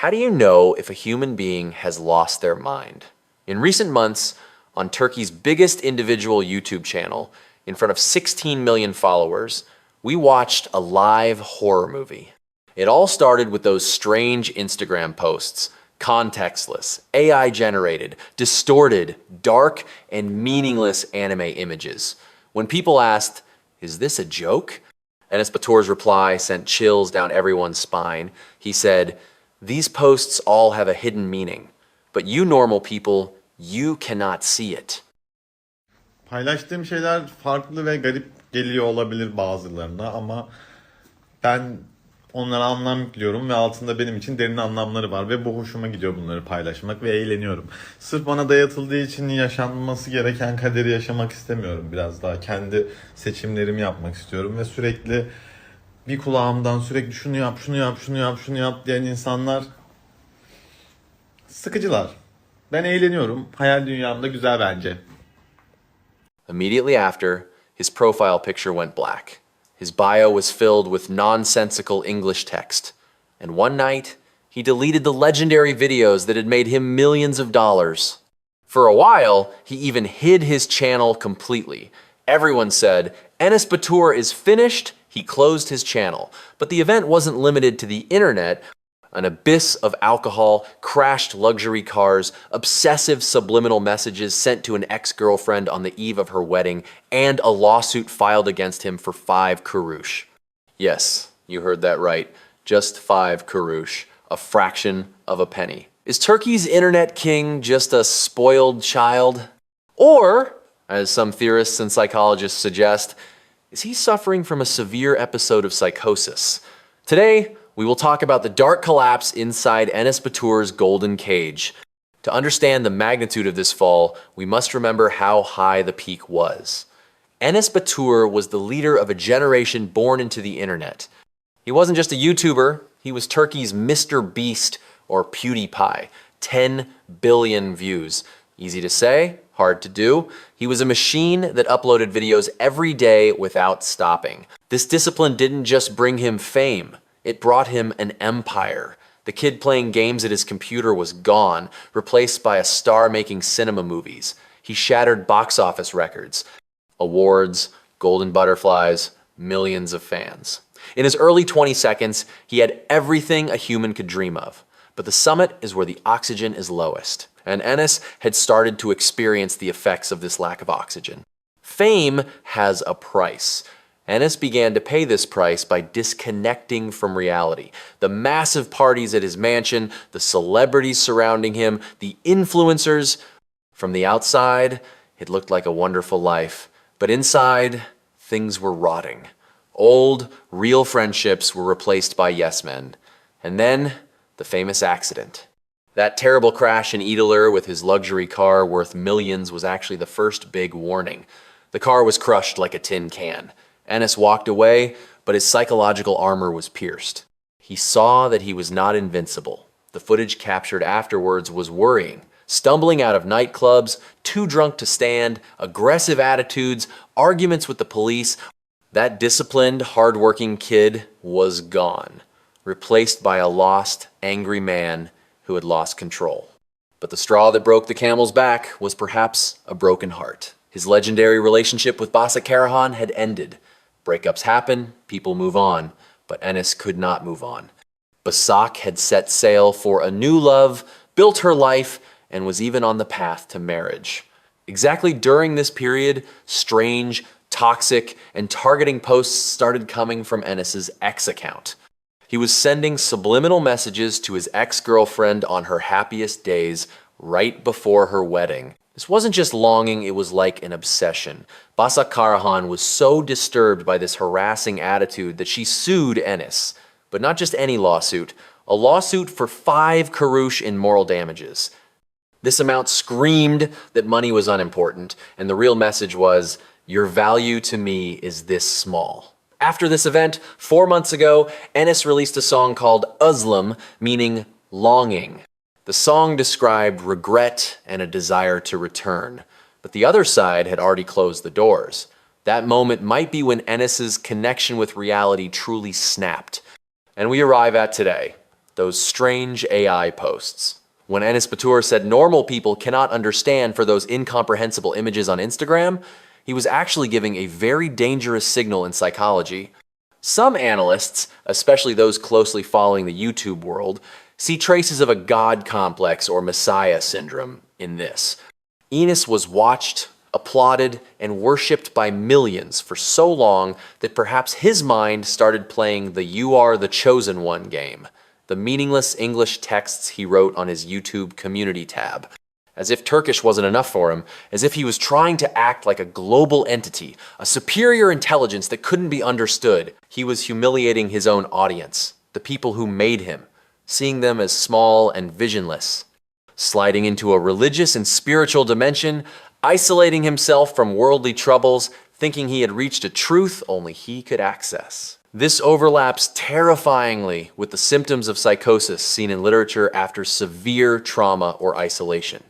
How do you know if a human being has lost their mind? In recent months, on Turkey's biggest individual YouTube channel, in front of 16 million followers, we watched a live horror movie. It all started with those strange Instagram posts, contextless, AI-generated, distorted, dark, and meaningless anime images. When people asked, "Is this a joke?" Enes Batur's reply sent chills down everyone's spine. He said, "These posts all have a hidden meaning, but you normal people, you cannot see it." Paylaştığım şeyler farklı ve garip geliyor olabilir bazılarına ama ben onlara anlam yüklüyorum ve altında benim için derin anlamları var ve bu hoşuma gidiyor bunları paylaşmak ve eğleniyorum. Sırf bana dayatıldığı için yaşanması gereken kaderi yaşamak istemiyorum biraz daha. Kendi seçimlerimi yapmak istiyorum ve sürekli bir kulağımdan sürekli şunu yap, şunu yap, şunu yap, şunu yap diyen insanlar sıkıcılar. Ben eğleniyorum. Hayal dünyamda güzel bence. Immediately after, his profile picture went black. His bio was filled with nonsensical English text. And one night, he deleted the legendary videos that had made him millions of dollars. For a while, he even hid his channel completely. Everyone said, Enes Batur is finished. He closed his channel. But the event wasn't limited to the internet. An abyss of alcohol, crashed luxury cars, obsessive subliminal messages sent to an ex-girlfriend on the eve of her wedding, and a lawsuit filed against him for 5 kurush. Yes, you heard that right. Just 5 kurush, a fraction of a penny. Is Turkey's internet king just a spoiled child? Or, as some theorists and psychologists suggest, is he suffering from a severe episode of psychosis? Today, we will talk about the dark collapse inside Enes Batur's golden cage. To understand the magnitude of this fall, we must remember how high the peak was. Enes Batur was the leader of a generation born into the internet. He wasn't just a YouTuber, he was Turkey's MrBeast or PewDiePie. 10 billion views. Easy to say, hard to do. He was a machine that uploaded videos every day without stopping. This discipline didn't just bring him fame. It brought him an empire. The kid playing games at his computer was gone, replaced by a star making cinema movies. He shattered box office records, awards, golden butterflies, millions of fans. In his early 20 seconds, he had everything a human could dream of. But the summit is where the oxygen is lowest. And Enes had started to experience the effects of this lack of oxygen. Fame has a price. Enes began to pay this price by disconnecting from reality. The massive parties at his mansion, the celebrities surrounding him, the influencers. From the outside, it looked like a wonderful life. But inside, things were rotting. Old, real friendships were replaced by yes men. And then, the famous accident. That terrible crash in Idilur with his luxury car worth millions was actually the first big warning. The car was crushed like a tin can. Enes walked away, but his psychological armor was pierced. He saw that he was not invincible. The footage captured afterwards was worrying. Stumbling out of nightclubs, too drunk to stand, aggressive attitudes, arguments with the police. That disciplined, hard-working kid was gone, replaced by a lost, angry man who had lost control. But the straw that broke the camel's back was perhaps a broken heart. His legendary relationship with Basa Karahan had ended. Breakups happen, people move on, but Enes could not move on. Basak had set sail for a new love, built her life, and was even on the path to marriage. Exactly during this period, strange, toxic, and targeting posts started coming from Enes's ex account. He was sending subliminal messages to his ex-girlfriend on her happiest days, right before her wedding. This wasn't just longing, it was like an obsession. Basa Karahan was so disturbed by this harassing attitude that she sued Enes. But not just any lawsuit, a lawsuit for 5 kurush in moral damages. This amount screamed that money was unimportant, and the real message was, your value to me is this small. After this event, 4 months ago, Enes released a song called Özlem, meaning longing. The song described regret and a desire to return, but the other side had already closed the doors. That moment might be when Enes's connection with reality truly snapped. And we arrive at today. those strange AI posts. When Enes Batur said normal people cannot understand for those incomprehensible images on Instagram, he was actually giving a very dangerous signal in psychology. Some analysts, especially those closely following the YouTube world, see traces of a God complex or Messiah syndrome in this. Enes was watched, applauded, and worshipped by millions for so long that perhaps his mind started playing the "You Are the Chosen One" game, the meaningless English texts he wrote on his YouTube community tab. As if Turkish wasn't enough for him, as if he was trying to act like a global entity, a superior intelligence that couldn't be understood, he was humiliating his own audience, the people who made him, seeing them as small and visionless. Sliding into a religious and spiritual dimension, isolating himself from worldly troubles, thinking he had reached a truth only he could access. This overlaps terrifyingly with the symptoms of psychosis seen in literature after severe trauma or isolation.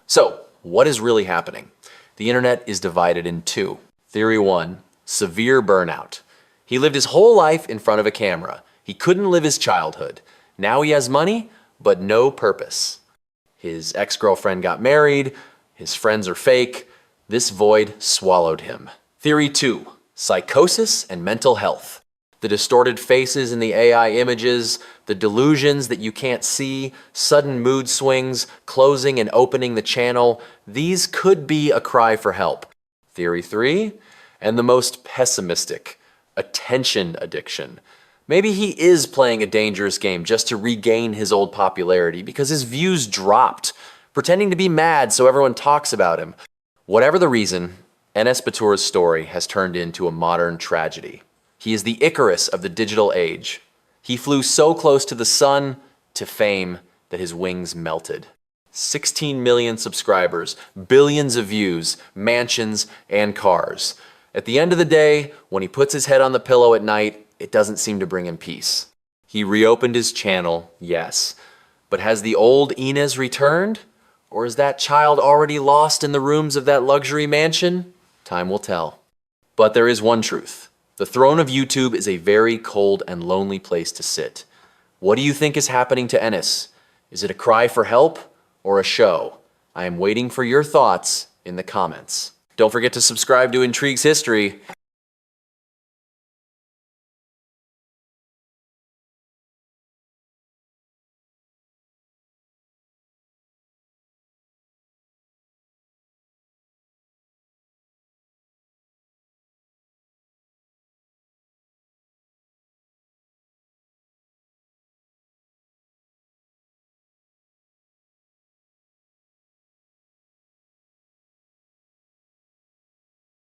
So, what is really happening? The internet is divided in two. Theory 1, severe burnout. He lived his whole life in front of a camera. He couldn't live his childhood. Now he has money, but no purpose. His ex-girlfriend got married, his friends are fake, this void swallowed him. Theory 2, psychosis and mental health. The distorted faces in the AI images, the delusions that you can't see, sudden mood swings, closing and opening the channel, these could be a cry for help. Theory 3, and the most pessimistic, attention addiction. Maybe he is playing a dangerous game just to regain his old popularity because his views dropped, pretending to be mad so everyone talks about him. Whatever the reason, Enes Batur's story has turned into a modern tragedy. He is the Icarus of the digital age. He flew so close to the sun, to fame, that his wings melted. 16 million subscribers, billions of views, mansions, and cars. At the end of the day, when he puts his head on the pillow at night, it doesn't seem to bring him peace. He reopened his channel, yes. But has the old Enes returned? Or is that child already lost in the rooms of that luxury mansion? Time will tell. But there is one truth. The throne of YouTube is a very cold and lonely place to sit. What do you think is happening to Enes? Is it a cry for help or a show? I am waiting for your thoughts in the comments. Don't forget to subscribe to Intrigues History.